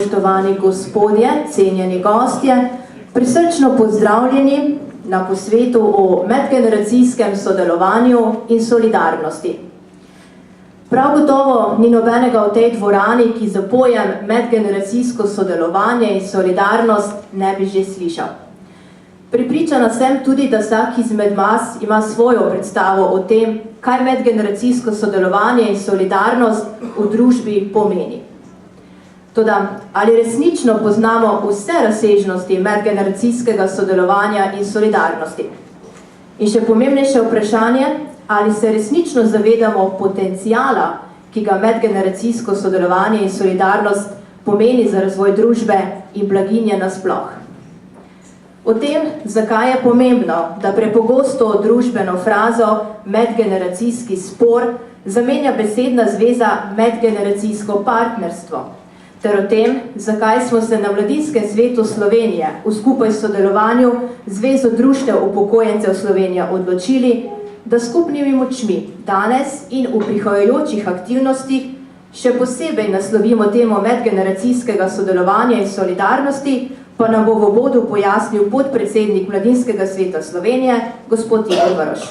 spoštovani gospodje, cenjeni gostje, prisrčno pozdravljeni na posvetu o medgeneracijskem sodelovanju in solidarnosti. Prav gotovo ni nobenega v tej dvorani, ki za pojem medgeneracijsko sodelovanje in solidarnost ne bi že slišal. Pripričana sem tudi, da vsak izmed vas ima svojo predstavo o tem, kaj medgeneracijsko sodelovanje in solidarnost v družbi pomeni. Toda, ali resnično poznamo vse razsežnosti medgeneracijskega sodelovanja in solidarnosti? In še pomembnejše vprašanje, ali se resnično zavedamo potenciala, ki ga medgeneracijsko sodelovanje in solidarnost pomeni za razvoj družbe in blaginje nasploh. O tem, zakaj je pomembno, da prepogosto družbeno frazo medgeneracijski spor zamenja besedna zveza medgeneracijsko partnerstvo, ter o tem, zakaj smo se na Mladinskem svetu Slovenije v skupaj sodelovanju Zvezo društev upokojencev Slovenije odločili, da skupnimi močmi danes in v prihajajočih aktivnostih še posebej naslovimo temo medgeneracijskega sodelovanja in solidarnosti, pa nam bo v uvodu pojasnil podpredsednik Mladinskega sveta Slovenije, gospod Igor Varoš.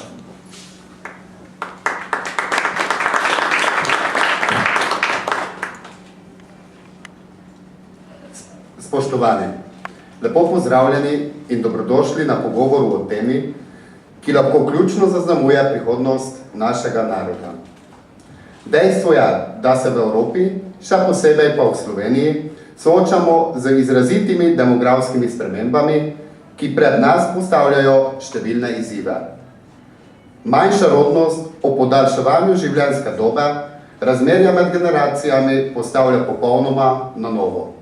Spoštovani, lepo pozdravljeni in dobrodošli na pogovoru o temi, ki lahko ključno zaznamuje prihodnost našega naroda. Dejstvo je, da se v Evropi, še posebej pa v Sloveniji, soočamo z izrazitimi demografskimi spremembami, ki pred nas postavljajo številne izzive. Manjša rodnost o podaljševanju življenjske dobe razmerja med generacijami postavlja popolnoma na novo.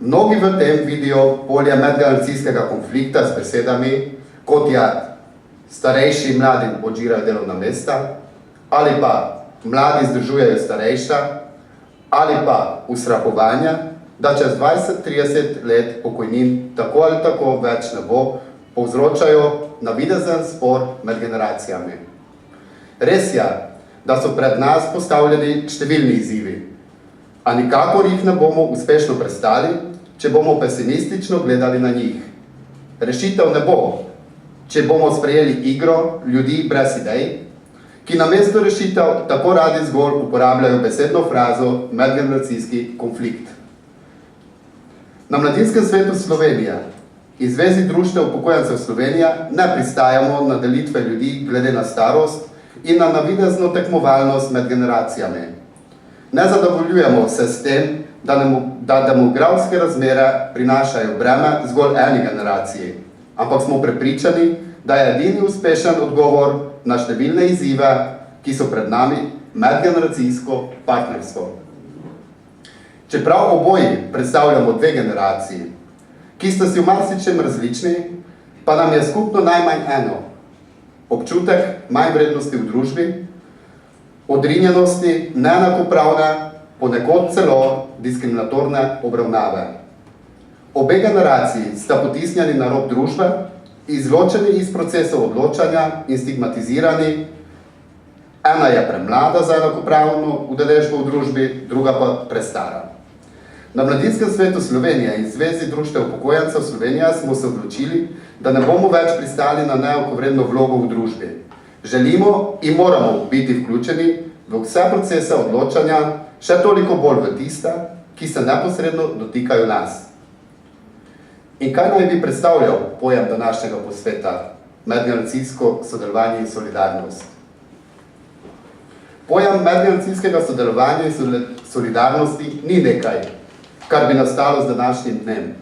Mnogi v tem vidijo polje medgeneracijskega konflikta s besedami, kot je starejši mladim odžirajo delovna mesta, ali pa mladi združujejo starejša, ali pa ustrahovanja, da čez 20-30 let pokojnin tako ali tako več ne bo, povzročajo navidezen spor med generacijami. Res je, da so pred nas postavljeni številni izzivi, a nikakor jih ne bomo uspešno prestali, če bomo pesimistično gledali na njih. Rešitev ne bo, če bomo sprejeli igro ljudi brez idej, ki namesto rešitev tako radi zgolj uporabljajo besedno frazo medgeneracijski konflikt. Na Mladinskem svetu Slovenije in Zvezi društev upokojencev Slovenije ne pristajamo na delitve ljudi glede na starost in na navidezno tekmovalnost med generacijami. Ne zadovoljujemo se s tem, da demografske razmere prinašajo breme zgolj eni generaciji, ampak smo prepričani, da je edini uspešen odgovor na številne izzive, ki so pred nami, medgeneracijsko partnerstvo. Čeprav oboji predstavljamo dve generaciji, ki sta si v marsičem različni, pa nam je skupno najmanj eno: občutek manj vrednosti v družbi, odrinjenosti, neenakopravne, ponekod celo diskriminatorne obravnave. Obe generaciji sta potisnjeni na rob družbe, izločeni iz procesov odločanja in stigmatizirani. Ena je premlada za enakopravno udeležbo v družbi, druga pa prestara. Na Mladinskem svetu Slovenije in Zvezi društev upokojencev Slovenije smo se odločili, da ne bomo več pristali na neenakovredno vlogo v družbi. Želimo in moramo biti vključeni v vse procese odločanja, še toliko bolj v tiste, ki se neposredno dotikajo nas. In kaj naj bi predstavljal pojem današnjega posveta, medgeneracijsko sodelovanje in solidarnost? Pojem medgeneracijskega sodelovanja in solidarnosti ni nekaj, kar bi nastalo z današnjim dnem.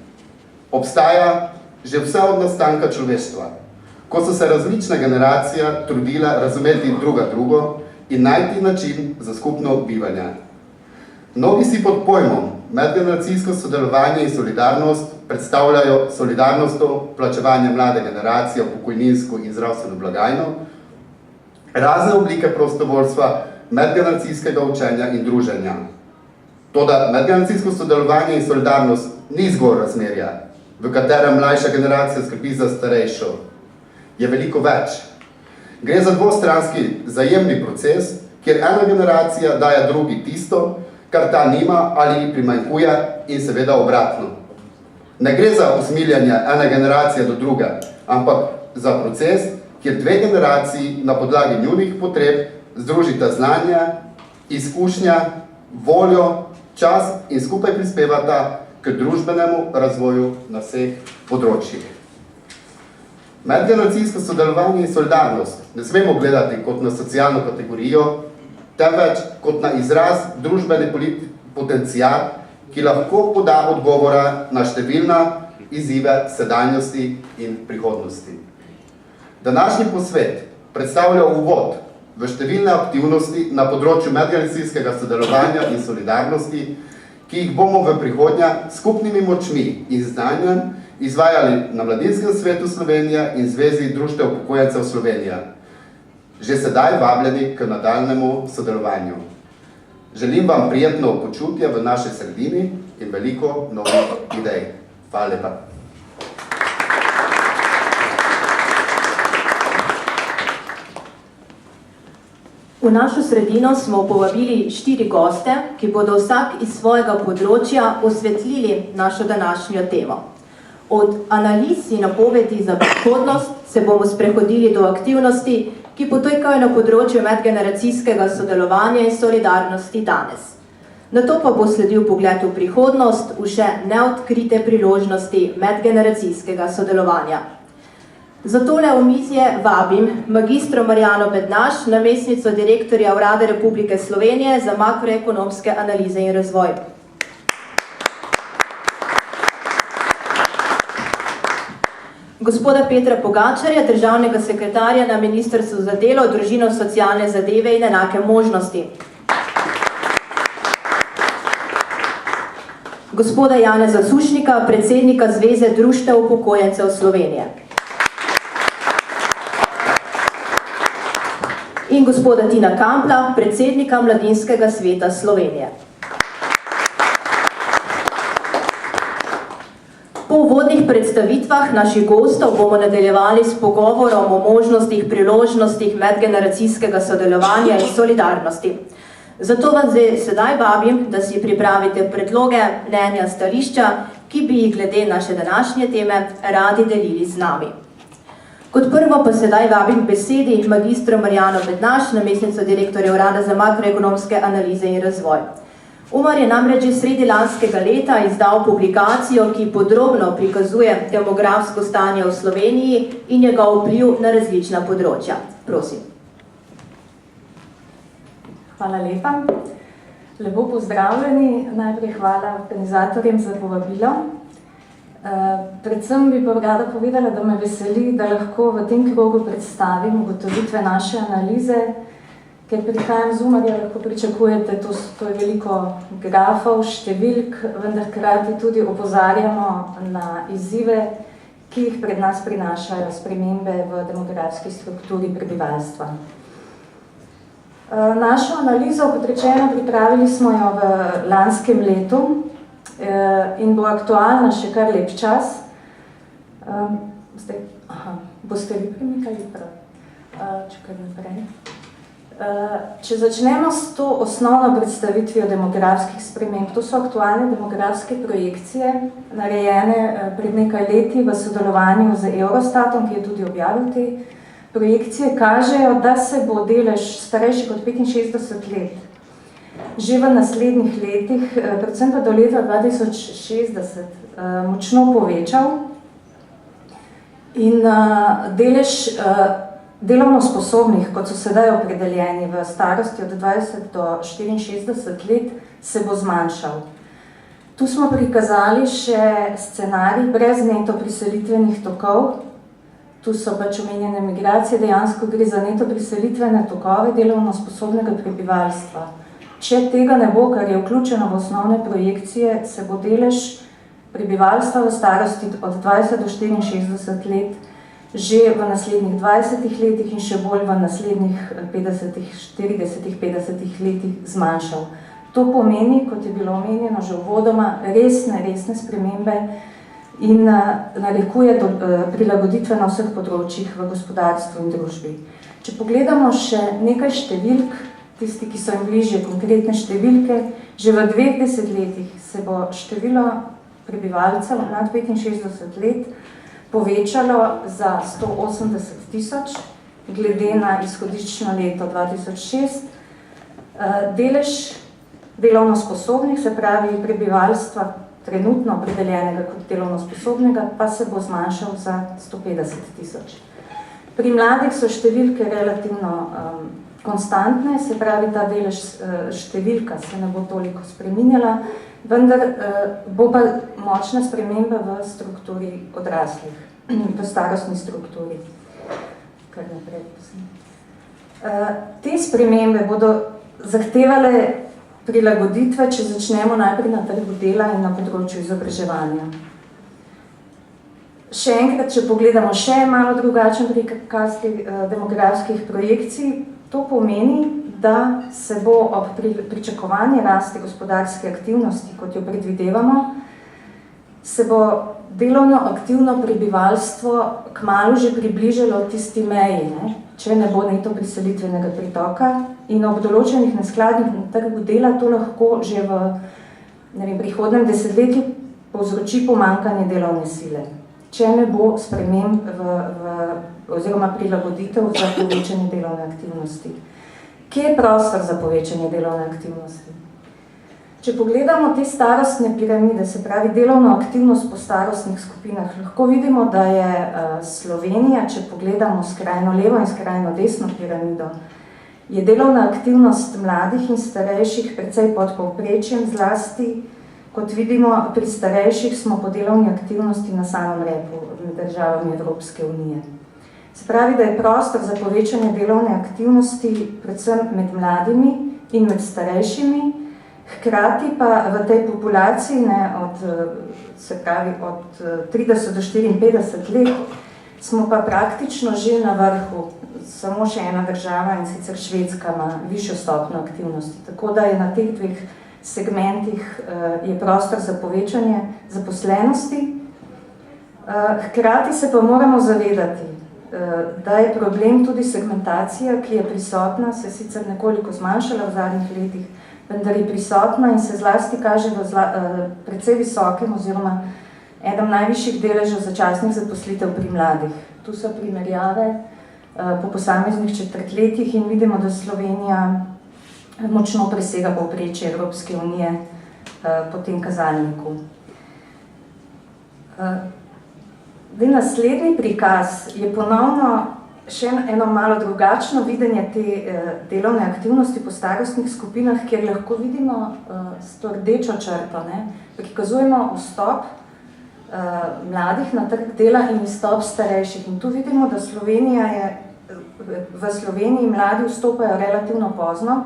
Obstaja že vse od nastanka človeštva, ko so se različne generacije trudile razumeti druga drugo in najti način za skupno bivanje. Mnogi si pod pojmom medgeneracijsko sodelovanje in solidarnost predstavljajo solidarnostjo plačevanja mlade generacije v pokojninsko in zdravstveno blagajno, razne oblike prostovoljstva, medgeneracijskega učenja in druženja. Toda medgeneracijsko sodelovanje in solidarnost ni zgolj razmerje, v katerem mlajša generacija skrbi za starejšo. Je veliko več. Gre za dvostranski zajemni proces, kjer ena generacija daje drugi tisto, kar ta nima ali ji primanjkuje in seveda obratno. Ne gre za usmiljanje ene generacije do druge, ampak za proces, kjer dve generaciji na podlagi njunih potreb združita znanje, izkušnja, voljo, čas in skupaj prispevata k družbenemu razvoju na vseh področjih. Medgeneracijsko sodelovanje in solidarnost ne smemo gledati kot na socialno kategorijo, temveč kot na izraz družbene potencial, ki lahko poda odgovora na številna izzive sedanjosti in prihodnosti. Današnji posvet predstavlja uvod v številne aktivnosti na področju medgeneracijskega sodelovanja in solidarnosti, ki jih bomo v prihodnje skupnimi močmi in znanjem izvajali na Mladinskem svetu Slovenije in Zvezi društev upokojencev Slovenije. Že sedaj vabljeni k nadaljnemu sodelovanju. Želim vam prijetno počutje v naši sredini in veliko novih idej. Hvala lepa. V našo sredino smo povabili 4 goste, ki bodo vsak iz svojega področja osvetlili našo današnjo temo. Od analiz in napovedi za prihodnost se bomo sprehodili do aktivnosti, ki potekajo na področju medgeneracijskega sodelovanja in solidarnosti danes. Nato pa bo sledil pogled v prihodnost v še neodkrite priložnosti medgeneracijskega sodelovanja. Za tole omizje vabim magistro Marjano Bednaš, namestnico direktorja Urada Republike Slovenije za makroekonomske analize in razvoj. Gospoda Petra Pogačarja, državnega sekretarja na Ministrstvu za delo, družino, socialne zadeve in enake možnosti. Gospoda Janeza Sušnika, predsednika Zveze društev upokojencev Slovenije. In gospoda Tina Kampla, predsednika Mladinskega sveta Slovenije. Po uvodnih predstavitvah naših gostov bomo nadaljevali s pogovorom o možnostih, priložnostih medgeneracijskega sodelovanja in solidarnosti. Zato vas sedaj vabim, da si pripravite predloge, mnenja, stališča, ki bi jih glede naše današnje teme radi delili z nami. Kot prvo pa sedaj vabim k besedi magistro Marjano Bednaš, namestnico direktorja Urada za makroekonomske analize in razvoj. Umar je namreč že sredi lanskega leta izdal publikacijo, ki podrobno prikazuje demografsko stanje v Sloveniji in njegov vpliv na različna področja. Prosim. Hvala lepa. Lepo pozdravljeni. Najprej hvala organizatorjem za povabilo. Predvsem bi pa rada povedala, da me veseli, da lahko v tem krogu predstavim ugotovitve naše analize, ker prihajam z Umarja, lahko pričakujete, to je veliko grafov, številk, vendar hkrati tudi opozarjamo na izzive, ki jih pred nas prinašajo spremembe v demografski strukturi prebivalstva. Našo analizo, kot rečeno, pripravili smo jo v lanskem letu in bo aktualna še kar lep čas. Boste vi premikali prav? Čakaj naprej. Če začnemo s to osnovno predstavitvijo demografskih sprememb, to so aktualne demografske projekcije, narejene pred nekaj leti v sodelovanju z Eurostatom, ki je tudi objavil te projekcije, kažejo, da se bo delež starejši kot 65 let že v naslednjih letih, predvsem pa do leta 2060, močno povečal in delež delovno sposobnih, kot so sedaj opredeljeni v starosti od 20 do 64 let, se bo zmanjšal. Tu smo prikazali še scenarij brez neto priselitvenih tokov. Tu so pač omenjene migracije, dejansko gre za neto priselitvene tokove delovno sposobnega prebivalstva. Če tega ne bo, kar je vključeno v osnovne projekcije, se bo delež prebivalstva v starosti od 20 do 64 let že v naslednjih 20 letih in še bolj v naslednjih 40-50 letih zmanjšal. To pomeni, kot je bilo omenjeno že uvodoma, resne spremembe in narekuje prilagoditve na vseh področjih v gospodarstvu in družbi. Če pogledamo še nekaj številk, tisti, ki so jim bližje konkretne številke, že v 2 desetletjih se bo število prebivalcev nad 65 let povečalo za 180 000, glede na izhodiščno leto 2006. Delež delovno sposobnih, se pravi prebivalstva trenutno opredeljenega kot delovno sposobnega, pa se bo zmanjšal za 150 000. Pri mladih so številke relativno konstantne, se pravi, ta delež številka se ne bo toliko spreminjala, vendar bo pa močna sprememba v strukturi odraslih, v starostni strukturi. Kar naprej, te spremembe bodo zahtevale prilagoditve, če začnemo najprej na trgu dela in na področju izobraževanja. Še enkrat, če pogledamo še malo drugačen prikaz demografskih projekcij, to pomeni, da se bo ob pričakovanju rasti gospodarske aktivnosti, kot jo predvidevamo, se bo delovno aktivno prebivalstvo kmalu že približalo tisti meji, če ne bo neto priselitvenega pritoka, in ob določenih neskladnih na trgu dela to lahko že v prihodnem desetletju povzroči pomanjkanje delovne sile, če ne bo sprememb oziroma prilagoditev za povečanje delovne aktivnosti. Kje je prostor za povečanje delovne aktivnosti? Če pogledamo te starostne piramide, se pravi delovno aktivnost po starostnih skupinah, lahko vidimo, da je Slovenija, če pogledamo skrajno levo in skrajno desno piramido, je delovna aktivnost mladih in starejših precej pod povprečjem, zlasti, kot vidimo, pri starejših smo po delovni aktivnosti na samem repu med državami Evropske unije. Se pravi, da je prostor za povečanje delovne aktivnosti predvsem med mladimi in med starejšimi, hkrati pa v tej populaciji, se pravi od 30 do 54 let, smo pa praktično že na vrhu, samo še ena država, in sicer Švedska ima višjo stopnjo aktivnosti. Tako da je na teh dveh segmentih je prostor za povečanje zaposlenosti. Hkrati se pa moramo zavedati, da je problem tudi segmentacija, ki je prisotna, se sicer nekoliko zmanjšala v zadnjih letih, vendar je prisotna in se zlasti kaže v precej visokem oziroma enem najvišjih deležev začasnih zaposlitev pri mladih. Tu so primerjave po posameznih četrtletjih in vidimo, da Slovenija močno presega povprečje Evropske unije po tem kazalniku. Naslednji prikaz je ponovno še eno malo drugačno videnje te delovne aktivnosti po starostnih skupinah, kjer lahko vidimo s to rdečo črto, prikazujemo vstop mladih na trg dela in izstop starejših. In tu vidimo, da v Sloveniji mladi vstopajo relativno pozno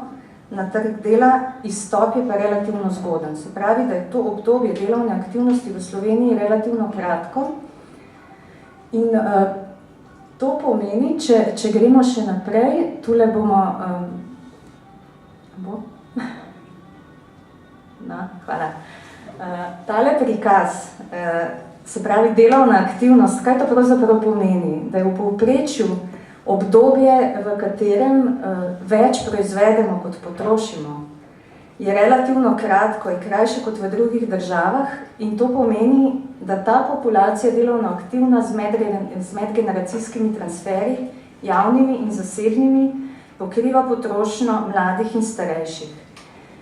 na trg dela, izstop je pa relativno zgoden. Se pravi, da je to obdobje delovne aktivnosti v Sloveniji relativno kratko. In to pomeni, če gremo še naprej, tule bomo... Hvala. Tale prikaz, se pravi delovna aktivnost, kaj to pravzaprav pomeni? Da je v povprečju obdobje, v katerem več proizvedemo kot potrošimo, je relativno kratko, je krajše kot v drugih državah in to pomeni, da ta populacija delovno aktivna z medgeneracijskimi transferi, javnimi in zasebnimi, pokriva potrošnjo mladih in starejših.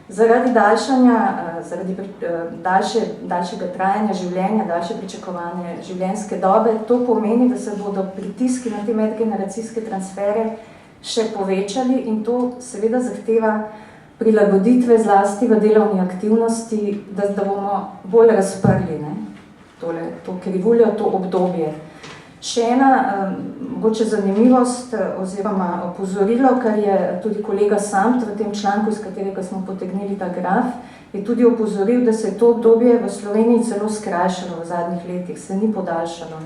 Zaradi daljšega trajanja življenja, daljše pričakovanje življenjske dobe, to pomeni, da se bodo pritiski na te medgeneracijske transfere še povečali in to seveda zahteva prilagoditve zlasti v delovni aktivnosti, da bomo bolj razprli to krivuljo, to obdobje. Še ena mogoče zanimivost oziroma opozorilo, kar je tudi kolega Samt v tem članku, iz katerega smo potegnili ta graf, je tudi opozoril, da se je to obdobje v Sloveniji celo skrajšalo v zadnjih letih, se ni podaljšalo.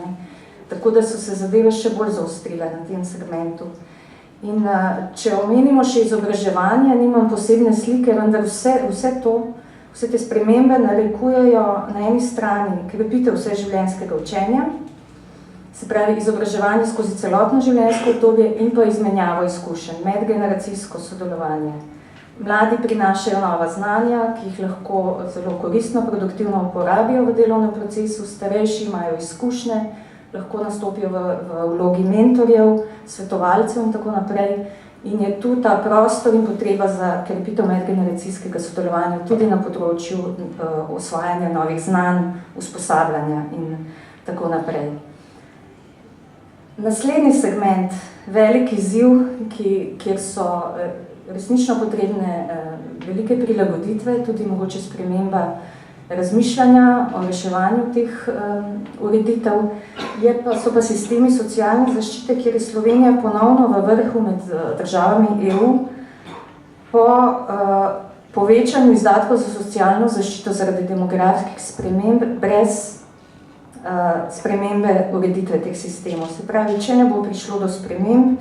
Tako da so se zadeve še bolj zaostrile na tem segmentu. In če omenimo še izobraževanje, nimam posebne slike, vendar vse te spremembe narekujejo na eni strani krepitev vseživljenjskega učenja, Se pravi, izobraževanje skozi celotno življenjsko obdobje in pa izmenjavo izkušenj, medgeneracijsko sodelovanje. Mladi prinašajo nova znanja, ki jih lahko zelo koristno, produktivno uporabijo v delovnem procesu, starejši imajo izkušnje, lahko nastopijo v vlogi mentorjev, svetovalcev in tako naprej. In je tu ta prostor in potreba za krepitev medgeneracijskega sodelovanja tudi na področju osvajanja novih znanj, usposabljanja in tako naprej. Naslednji segment, velik izziv, kjer so resnično potrebne velike prilagoditve, tudi mogoče sprememba razmišljanja o reševanju teh ureditev, so pa sistemi socialne zaščite, kjer je Slovenija ponovno v vrhu med državami EU po povečanju izdatkov za socialno zaščito zaradi demografskih sprememb brez spremembe ureditve teh sistemov. Se pravi, če ne bo prišlo do sprememb,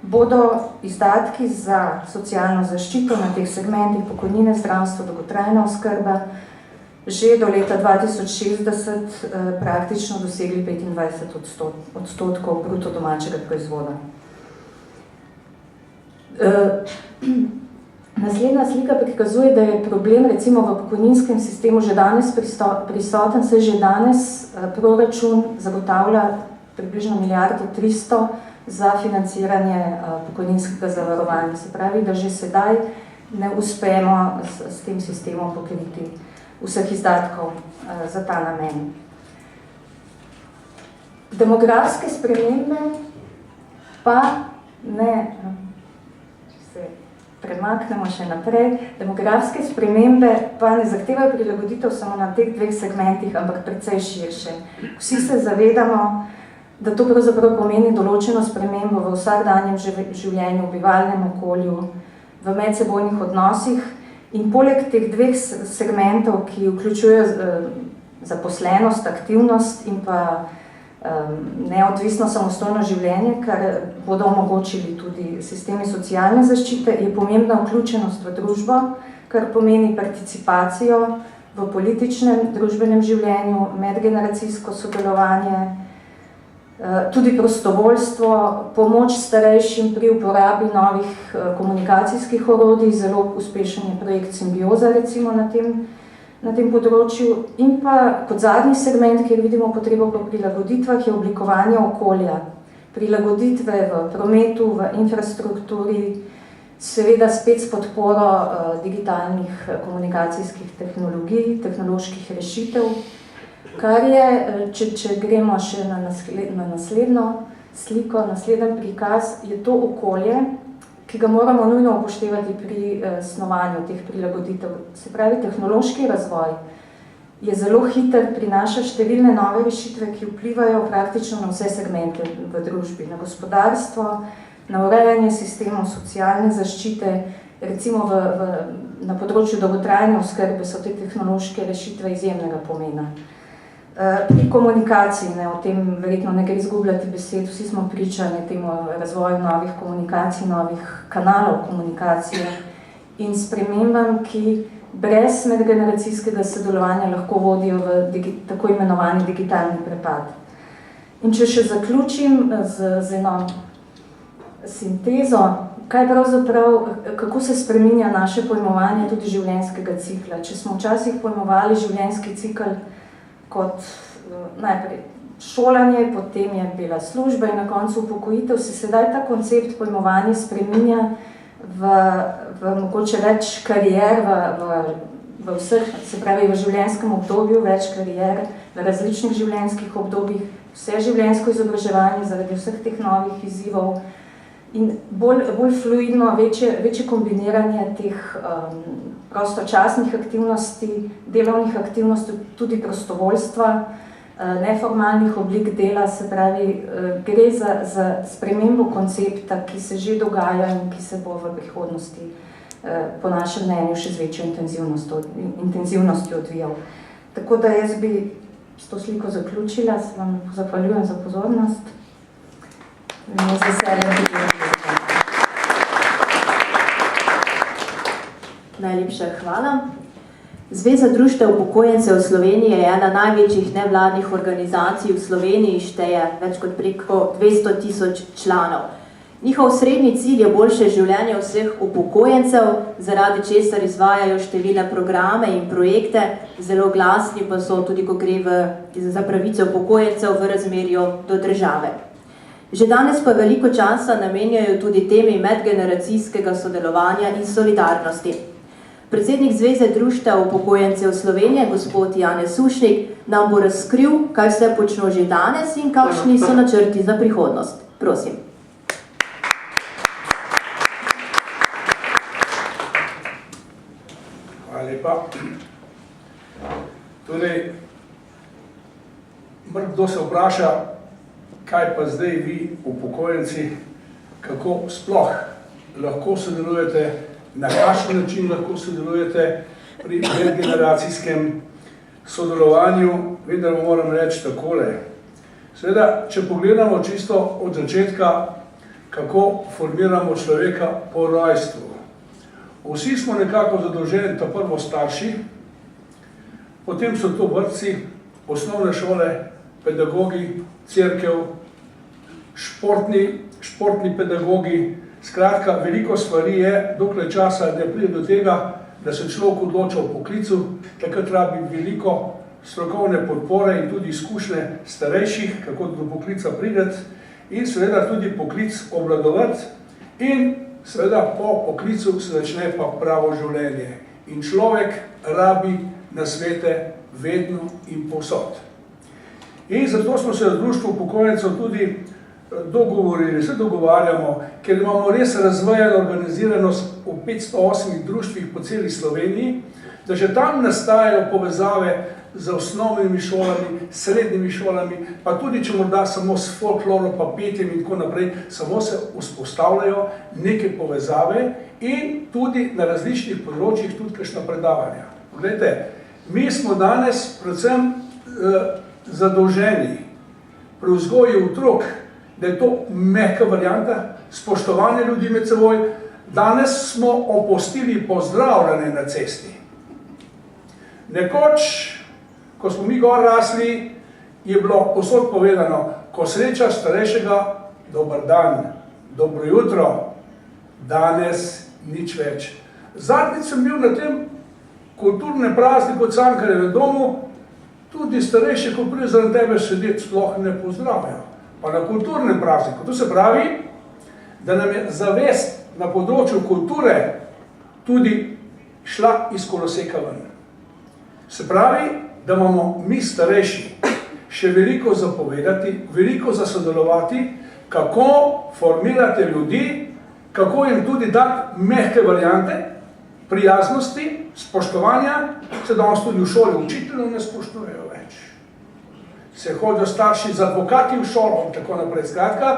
bodo izdatki za socialno zaščito na teh segmentih, pokojnine, zdravstvo, dolgotrajna oskrba, že do leta 2060 praktično dosegli 25% bruto domačega proizvoda. Naslednja slika prikazuje, da je problem recimo v pokojninskem sistemu že danes prisoten, se že danes proračun zagotavlja približno 1,3 milijarde za financiranje pokojninskega zavarovanja. Se pravi, da že sedaj ne uspemo s tem sistemom pokriti vseh izdatkov za ta namen. Demografske spremembe pa ne, če se premaknemo še naprej, demografske spremembe pa ne zahtevajo prilagoditev samo na teh dveh segmentih, ampak precej širše. Vsi se zavedamo, da to pravzaprav pomeni določeno spremembo v vsakdanjem življenju, v bivalnem okolju, v medsebojnih odnosih. In poleg teh dveh segmentov, ki vključujejo zaposlenost, aktivnost in pa neodvisno samostojno življenje, kar bodo omogočili tudi sistemi socialne zaščite, je pomembna vključenost v družbo, kar pomeni participacijo v političnem, družbenem življenju, medgeneracijsko sodelovanje, tudi prostovoljstvo, pomoč starejšim pri uporabi novih komunikacijskih orodij, zelo uspešen je projekt Simbioza recimo na tem področju. In pa kot zadnji segment, kjer vidimo potrebo po prilagoditvah, je oblikovanje okolja. Prilagoditve v prometu, v infrastrukturi, seveda spet s podporo digitalnih komunikacijskih tehnologij, tehnoloških rešitev. Kar je, če gremo še na naslednjo sliko, naslednji prikaz, je to okolje, ki ga moramo nujno upoštevati pri snovanju teh prilagoditev. Se pravi, tehnološki razvoj je zelo hiter, prinaša številne nove rešitve, ki vplivajo praktično na vse segmente v družbi, na gospodarstvo, na urejanje sistemov socialne zaščite, recimo na področju dolgotrajne oskrbe so te tehnološke rešitve izjemnega pomena. Pri komunikaciji, o tem verjetno ne gre izgubljati besed, vsi smo pričani temu razvoju novih komunikacij, novih kanalov komunikacije in spremembam, ki brez medgeneracijskega sodelovanja lahko vodijo v tako imenovani digitalni prepad. In če še zaključim z eno sintezo, kako se spreminja naše pojmovanje tudi življenjskega cikla. Če smo včasih pojmovali življenjski cikl kot najprej šolanje, potem je bila služba in na koncu upokojitev, se sedaj ta koncept pojmovanja spreminja v mogoče več karier v vseh, se pravi v življenjskem obdobju, več karier v različnih življenjskih obdobjih, vse življenjsko izobraževanje zaradi vseh teh novih izzivov in bolj fluidno, večje kombiniranje teh prostočasnih aktivnosti, delovnih aktivnosti, tudi prostovoljstva, neformalnih oblik dela, se pravi, gre za spremembo koncepta, ki se že dogaja in ki se bo v prihodnosti po našem mnenju še z večjo intenzivnostjo odvijal. Tako da jaz bi s to sliko zaključila, se vam zahvaljujem za pozornost. Najlepša hvala. Zveza društev upokojencev Slovenije je ena največjih nevladnih organizacij v Sloveniji, šteje več kot preko 200 000 članov. Njihov srednji cilj je boljše življenje vseh upokojencev, zaradi česar izvajajo številne programe in projekte, zelo glasni pa so tudi, ko gre za pravice upokojencev v razmerju do države. Že danes pa veliko časa namenjajo tudi temi medgeneracijskega sodelovanja in solidarnosti. Predsednik Zveze društev upokojencev Slovenije, gospod Janez Sušnik, nam bo razkril, kaj vse počno že danes in kakšni so načrti za prihodnost. Prosim. Hvala lepa. Torej, kdo se vpraša, kaj pa zdaj vi, upokojenci, kako sploh lahko sodelujete, na kakšen način lahko sodelujete pri medgeneracijskem sodelovanju, vendar moram reči takole. Seveda, če pogledamo čisto od začetka, kako formiramo človeka po rojstvu. Vsi smo nekako zadolženi, ta prvo starši, potem so to vrtci, osnovne šole, pedagogi, cerkev, športni pedagogi. Skratka, veliko stvari je, dokler časa ne pride do tega, da se človek odloča o poklicu, takrat rabi veliko strokovne podpore in tudi izkušnje starejših, kako do poklica prideti in seveda tudi poklic obvladovati in seveda po poklicu se začne pa pravo življenje. In človek rabi nasvete vedno in povsod. In zato smo se v društvu upokojencev tudi dogovorili, se dogovarjamo, ker imamo res razvejeno organiziranost v 508 društvih po celi Sloveniji, da že tam nastajajo povezave z osnovnimi šolami, srednjimi šolami, pa tudi, če morda samo s folklorom, pa petjem in tako naprej, samo se vzpostavljajo neke povezave in tudi na različnih področjih tudi kakšna predavanja. Poglejte, mi smo danes predvsem zadolženi pri vzgoji otrok, da je to mehka varianta, spoštovanje ljudi med seboj. Danes smo opustili pozdravljanje na cesti. Nekoč, ko smo mi gor rasli, je bilo povsod povedano, ko srečaš starejšega, dober dan, dobro jutro, danes nič več. Zadnjič sem bil na tem kulturnem prazniku v Cankarjevem domu, tudi starejši, ko pride za tebe sedeti, sploh ne pozdravijo. Pa na kulturnem prazniku. To se pravi, da nam je zavest na področju kulture tudi šla iz koloseka ven. Se pravi, da imamo mi starejši še veliko za povedati, veliko za sodelovati, kako formirate ljudi, kako jim tudi dati mehke variante, prijaznosti, spoštovanja, se danes tudi v šoli učiteljev ne spoštujejo več. Se hodijo starši z advokati v šolo in tako naprej. Skratka,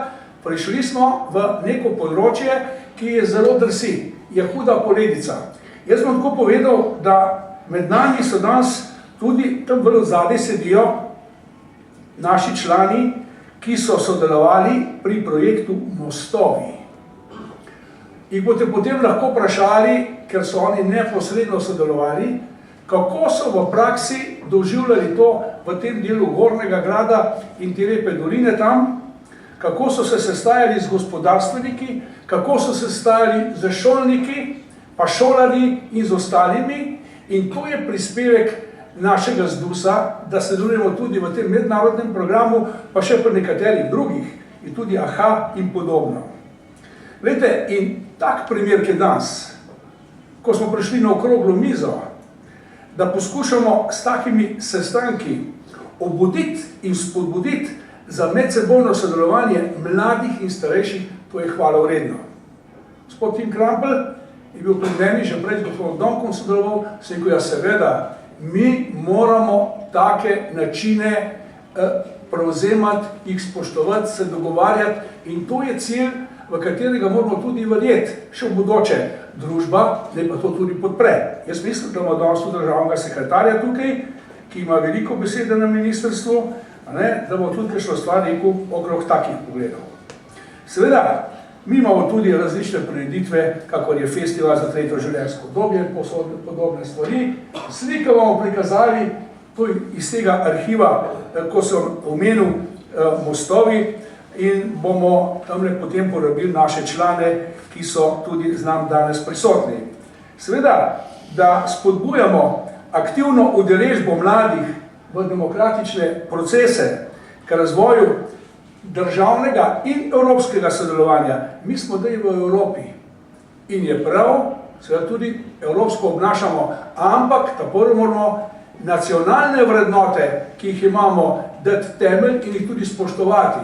prišli smo v neko področje, ki je zelo drsi, je huda poledica. Jaz bom tako povedal, da med nami so danes tudi tam v zadaj sedijo naši člani, ki so sodelovali pri projektu Mostovi. In boste potem lahko vprašali, ker so oni neposredno sodelovali, kako so v praksi doživljali to v tem delu Gornjega grada in te lepe doline tam, kako so se sestajali z gospodarstveniki, kako so se sestajali z šolniki, pa šolari in z ostalimi. In to je prispevek našega ZDUS-a, da sodelujemo tudi v tem mednarodnem programu, pa še pri nekaterih drugih, in tudi AHA in podobno. Glejte, in tak primer, ki je danes, ko smo prišli na okroglo mizo, da poskušamo s takimi sestanki obuditi in spodbuditi za medsebojno sodelovanje mladih in starejših, to je hvala vredno. Gospod Tim Krampel je bil pred meni, že prej, gospod Donkom sodeloval, sem rekel, ja seveda, mi moramo take načine prevzemati, jih spoštovati, se dogovarjati in to je cilj, v katerega moramo tudi verjeti, še v bodoče družba, ne pa to tudi podpre. Jaz mislim, da ima danes tudi državnega sekretarja tukaj, ki ima veliko besede na ministrstvu, da bo tudi kakšno stvar rekel okrog takih pogledov. Seveda, Mi imamo tudi različne prireditve, kakor je festival za tretjo življenjsko obdobje, podobne stvari. Slike bomo prikazali iz tega arhiva, ko sem omenil mostovi, in bomo tamle potem porabili naše člane, ki so tudi z nami danes prisotni. Seveda, da spodbujamo aktivno udeležbo mladih v demokratične procese k razvoju državnega in evropskega sodelovanja. Mi smo zdaj v Evropi in je prav, seveda tudi evropsko obnašamo, ampak tako moramo nacionalne vrednote, ki jih imamo, dati temelj in jih tudi spoštovati.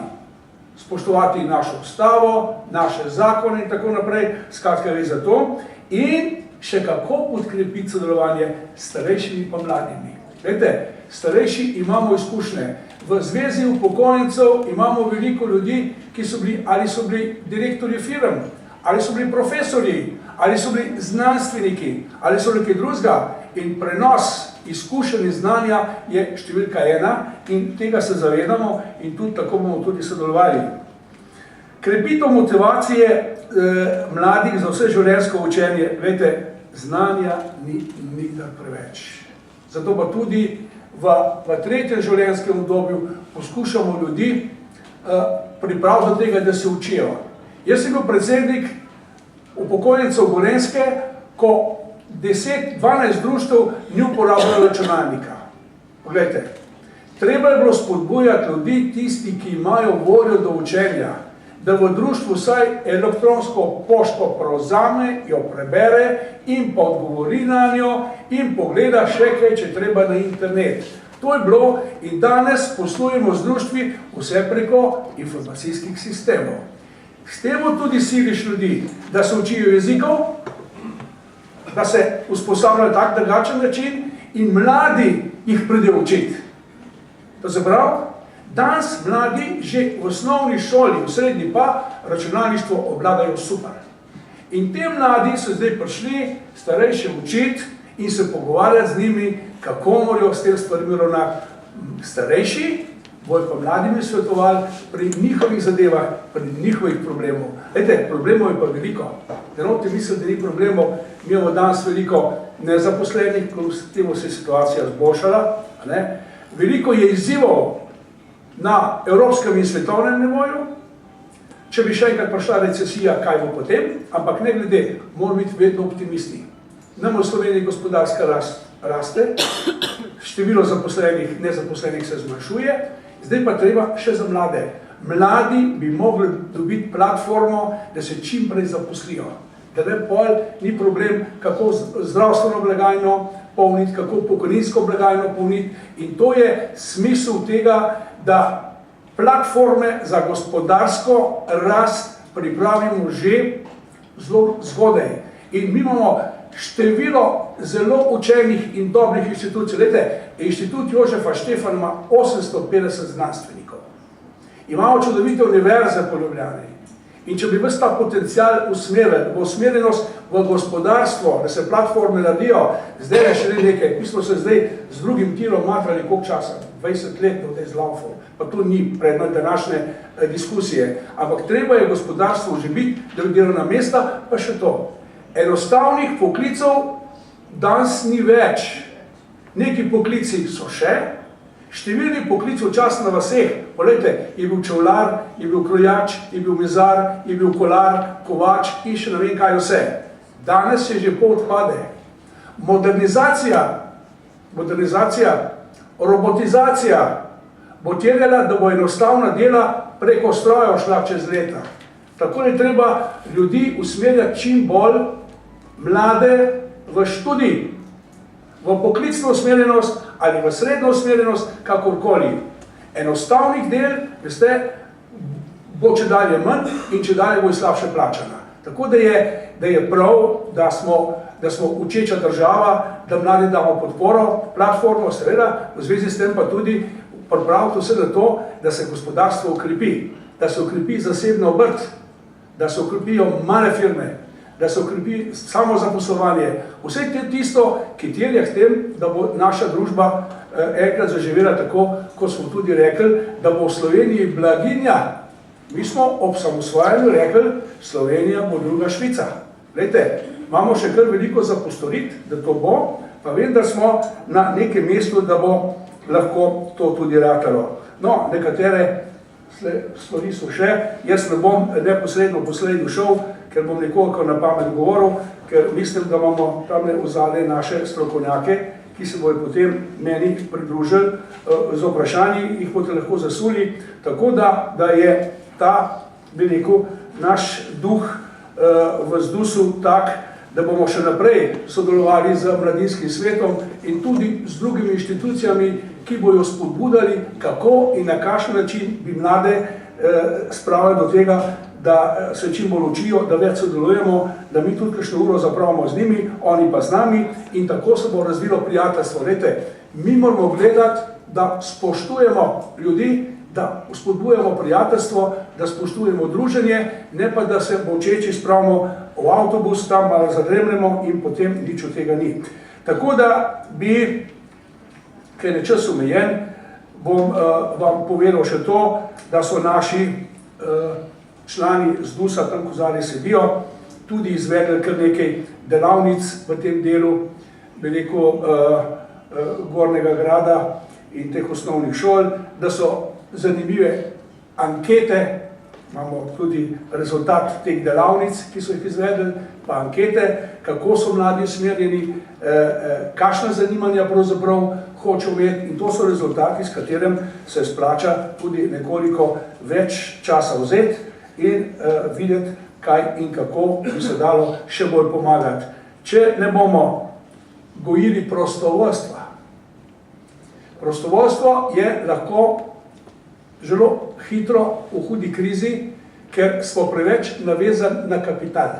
Spoštovati našo ustavo, naše zakone in tako naprej, skratka gre za to, in še kako podkrepiti sodelovanje s starejšimi pa mladimi. Glejte, starejši imamo izkušnje. V zvezi upokojencev imamo veliko ljudi, ki so bili direktorji firm, ali so bili profesorji, ali so bili znanstveniki, ali so bili kaj drugega. In prenos izkušenj in znanja je številka 1 in tega se zavedamo in tudi tako bomo tudi sodelovali. Krepitev motivacije mladih za vse življenjsko učenje, veste, znanja ni nikdar preveč. Zato pa tudi v tretjem življenjskem obdobju poskušamo ljudi pripraviti do tega, da se učijo. Jaz sem bil predsednik upokojencev Gorenjske, ko 10-12 društev ni uporabljalo računalnika. Poglejte, treba je bilo spodbujati ljudi, tisti, ki imajo voljo do učenja, da v društvu vsaj elektronsko pošto prevzame, jo prebere in pa odgovori na njo in pogleda še kaj, če treba na internet. To je bilo in danes poslujemo z društvi vse preko informacijskih sistemov. S tem tudi siliš ljudi, da se učijo jezikov, da se usposabljajo tak drugačen način in mladi jih pridejo učiti. To se pravi, danes mladi že v osnovni šoli, v srednji pa, računalništvo obvladajo super. In te mladi so zdaj prišli starejše učiti in se pogovarjati z njimi, kako morajo s tem stvarmi ravnati. Starejši bojo pa mladimi svetovali pri njihovih zadevah, pri njihovih problemov. Glejte, problemov je pa veliko. Denoti mislim, da ni problemov. Mi imamo danes veliko nezaposlenih, ko s tem se je situacija zboljšala. Veliko je izzivov na evropskem in svetovnem nivoju. Če bi še enkrat prišla recesija, kaj bo potem, ampak ne glede, moramo biti vedno optimisti. Nam v Sloveniji gospodarska raste, število zaposlenih, nezaposlenih se zmanjšuje, zdaj pa treba še za mlade. Mladi bi mogli dobiti platformo, da se čim prej zaposlijo. Da ne pol ni problem, kako zdravstveno blagajno polniti, kako pokojninsko blagajno polniti. In to je smisel tega, da platforme za gospodarsko rast pripravimo že zelo zgodaj. In mi imamo število zelo učenih in dobrih inštitucij. Glejte, inštitut Jožefa Štefana ima 850 znanstvenikov. Imamo čudovite univerze po Ljubljani. In če bi ves ta potencial usmerili v usmerjenost v gospodarstvo, da se platforme naredijo, zdaj je še nekaj. Mi smo se zdaj z drugim tirom matrali koliko časa, 20 let do tej zlaufov, pa to ni predmet današnje diskusije. Ampak treba je gospodarstvo oživiti, da bi delovna mesta, pa še to. Enostavnih poklicev danes ni več. Neki poklici so še, številni poklici včasih na vaseh. Poglejte, je bil čevlar, je bil krojač, je bil mizar, je bil kolar, kovač in še ne vem kaj vse. Danes je že pol odpade. Modernizacija, robotizacija bo terjala, da bo enostavna dela preko strojev šla čez leta. Tako je treba ljudi usmerjati čim bolj mlade v študij, v poklicno usmerjenost ali v srednjo usmerjenost, kakorkoli. Enostavnih del, veste, bo če dalje manj in če dalje bo slabše plačana. Tako da je prav, da smo učeča država, da mladi damo podporo, platformo, seveda, v zvezi s tem pa tudi pripraviti vse na to, da se gospodarstvo ukrepi, da se ukrepi zasebna obrt, da se ukrepijo male firme, da se ukrepi samozaposlovanje. Vse tisto, ki terja k tem, da bo naša družba enkrat zaživela tako, kot smo tudi rekli, da bo v Sloveniji blaginja Mi smo ob samosvajanju rekli, Slovenija bo druga Švica. Glejte, imamo še kar veliko za postoriti, da to bo, pa vem, da smo na nekem mestu, da bo lahko to tudi ratalo. No, nekatere stvari so še, jaz ne bom neposredno poslej šel, ker bom nekoliko na pamet govoril, ker mislim, da imamo tamle vzale naše strokovnjake, ki se bojo potem meni pridružili z vprašanji, jih boste lahko zasuli, tako da je ta, bi rekel, naš duh v ZDUS-u tak, da bomo še naprej sodelovali z Mladinskim svetom in tudi z drugimi inštitucijami, ki bojo spodbudali, kako in na kakšen način bi mlade spravili do tega, da se čim bolj učijo, da več sodelujemo, da mi tudi kakšno uro zapravimo z njimi, oni pa z nami in tako se bo razvilo prijateljstvo. Lejte, mi moramo gledati, da spoštujemo ljudi, da spodbujamo prijateljstvo, da spoštujemo druženje, ne pa da se močeči spravimo v avtobus, tam malo zadremljamo in potem nič od tega ni. Tako da bi, ker je čas omejen, bom vam povedal še to, da so naši člani ZDUS-a, tam ko zadaj sedijo, tudi izvedli kar nekaj delavnic v tem delu, bi rekel, Gornjega grada in teh osnovnih šol, da so zanimive ankete, imamo tudi rezultat teh delavnic, ki so jih izvedli, pa ankete, kako so mladi usmerjeni, kakšna zanimanja pravzaprav hočejo imeti in to so rezultati, s katerim se splača tudi nekoliko več časa vzeti in videti, kaj in kako bi se dalo še bolj pomagati. Če ne bomo gojili prostovoljstva. Prostovoljstvo je lahko zelo hitro v hudi krizi, ker smo preveč navezani na kapital.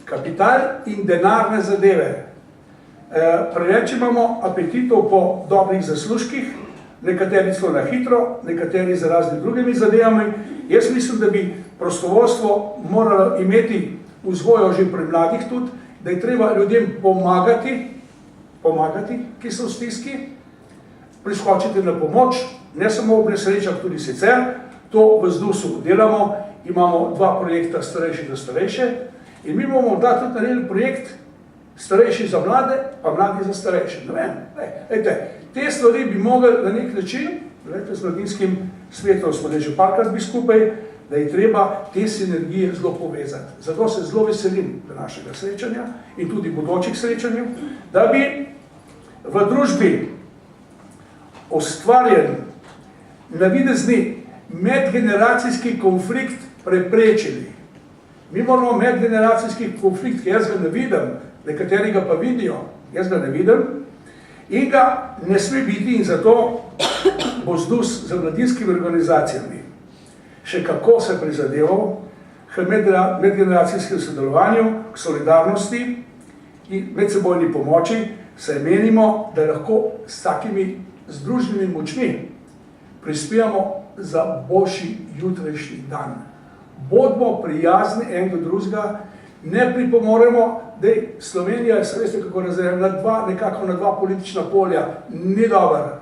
Kapital in denarne zadeve. Preveč imamo apetitov po dobrih zaslužkih, nekateri so na hitro, nekateri z raznimi drugimi zadevami. Jaz mislim, da bi prostovoljstvo moralo imeti vzgojo že pri mladih tudi, da je treba ljudem pomagati, ki so v stiski, priskočiti na pomoč, ne samo ob nesrečah, tudi sicer. To v ZDUS-u delamo, imamo 2 projekta starejši za starejše in mi bomo da tudi naredili projekt starejši za mlade, pa mladi za starejše. Ne vem, te stvari bi mogli na nek način, z Mladinskim svetom smo že parkrat bi skupaj, da je treba te sinergije zelo povezati. Zato se zelo veselim današnjega srečanja in tudi bodočih srečanj, da bi v družbi ustvarjen navidezni medgeneracijski konflikt preprečili. Mi moramo medgeneracijski konflikt, ki jaz ga ne vidim, nekateri ga pa vidijo, jaz ga ne vidim, in ga ne sme biti in zato bo ZDUS z mladinskimi organizacijami še kako se prizadeval k medgeneracijskem sodelovanju, k solidarnosti in medsebojni pomoči, saj menimo, da lahko s takimi združenimi močmi prispevamo za boljši jutrišnji dan. Bodimo prijazni en do drugega, ne pripomoremo, da je Slovenija, se veste kako razdeljena, nekako na 2 politična polja, ni dobro.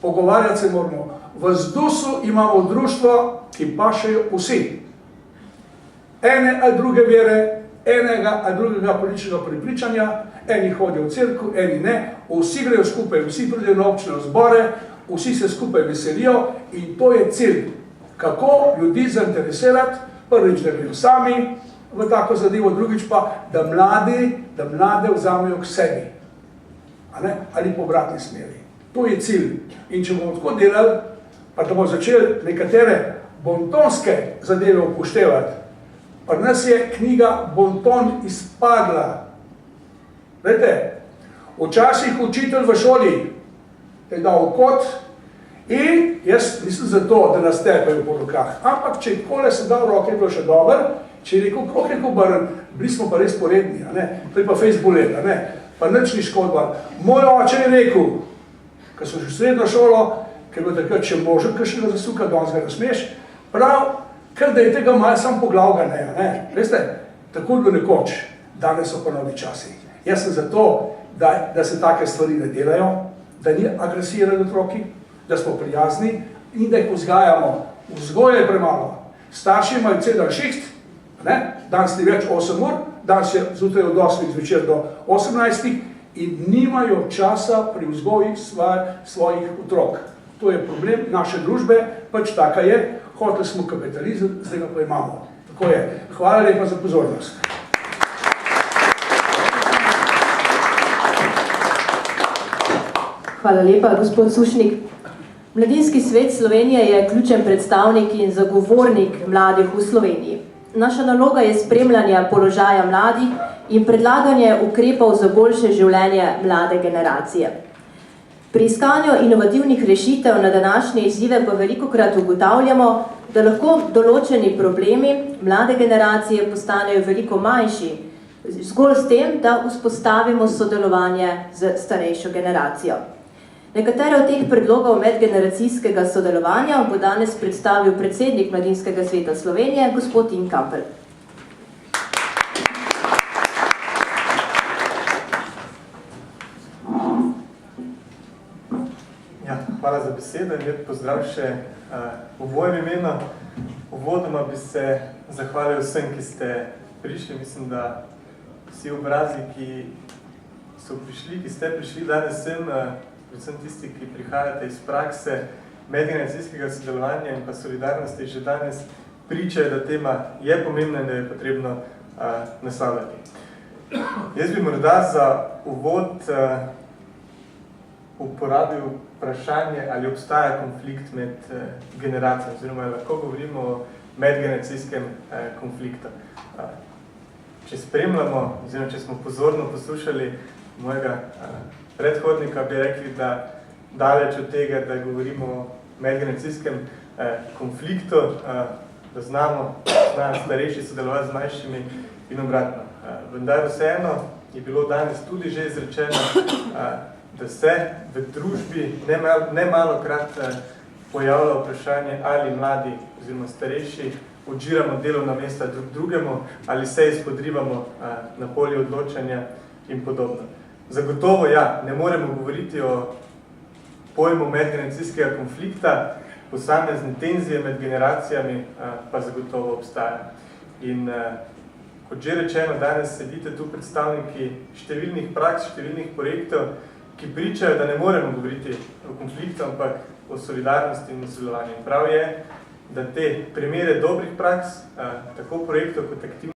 Pogovarjati se moramo. V ZDUS-u imamo društvo, ki pašejo vsi. Ene ali druge vere, enega ali drugega političnega prepričanja, eni hodijo v cerkev, eni ne, vsi grejo skupaj, vsi pridejo na občine zbore, vsi se skupaj veselijo in to je cilj. Kako ljudi zainteresirati, prvič, da grejo sami v tako zadevo, drugič pa, da mlade vzamejo k sebi. Ali po obratni smeri. To je cilj. In če bomo tako delali, pa da bomo začeli nekatere bontonske zadeve upoštevati, pa nas je knjiga Bonton izpadla. Vete, včasih učitelj v šoli te dal kot in jaz nisem za to, da nas tepajo po rokah. Ampak, če kole se dal roke, je bilo še dober, če je rekel, koliko je kobarn, bili smo pa res poredni, to je pa fejs bolela, pa nič ni škodval. Moj oče je rekel, ko so že v srednjo šolo, ker je bilo takrat, če može kakšnega zasuka, danes ga ne smeš, prav, ker da je tega malo sam poglav ga ne. Veste, tako je bilo nekoč, danes so pa novi časi. Jaz sem za to, da se take stvari ne delajo, da ni agresije nad otroki, da smo prijazni in da jih vzgajamo. Vzgoja je premalo. Starši imajo cedar šiht, danes ni več 8 ur, danes je zjutraj od 8 zvečer do 18 in nimajo časa pri vzgoji svojih otrok. To je problem naše družbe, pač taka je, hoteli smo kapitalizem, zdaj ga pa imamo. Tako je. Hvala lepa za pozornost. Hvala lepa, gospod Sušnik. Mladinski svet Slovenije je ključen predstavnik in zagovornik mladih v Sloveniji. Naša naloga je spremljanje položaja mladih in predlaganje ukrepov za boljše življenje mlade generacije. Pri iskanju inovativnih rešitev na današnje izzive pa velikokrat ugotavljamo, da lahko določeni problemi mlade generacije postanejo veliko manjši, zgolj s tem, da vzpostavimo sodelovanje z starejšo generacijo. Nekatere od teh predlogov medgeneracijskega sodelovanja bo danes predstavil predsednik Mladinskega sveta Slovenije, gospod Tin Kampl. Hvala za besedo in lep pozdrav še v mojem imenu. Uvodoma bi se zahvalil vsem, ki ste prišli. Mislim, da vsi obrazi, ki ste prišli danes sem, predvsem tisti, ki prihajate iz prakse medgeneracijskega sodelovanja in pa solidarnosti, že danes pričajo, da tema je pomembna in da je potrebno naslavljati. Jaz bi morda za uvod uporabil vprašanje, ali obstaja konflikt med generacijami, oziroma lahko govorimo o medgeneracijskem konfliktu. Če spremljamo, oziroma če smo pozorno poslušali mojega predhodnika, bi rekli, da daleč od tega, da govorimo o medgeneracijskem konfliktu, da znajo starejši sodelovati z mlajšimi in obratno. Vendar vseeno je bilo danes tudi že izrečeno, da se v družbi ne malokrat pojavlja vprašanje, ali mladi oziroma starejši odžiramo delovna mesta drug drugemu, ali se izpodrivamo na polju odločanja in podobno. Zagotovo ja, ne moremo govoriti o pojmu medgeneracijskega konflikta, posamezne tenzije med generacijami pa zagotovo obstaja. In kot že rečeno, danes sedite tu predstavniki številnih praks, številnih projektov, ki pričajo, da ne moremo govoriti o konfliktu, ampak o solidarnosti in sodelovanju. Prav je, da te primere dobrih praks, tako projektov kot aktivnosti,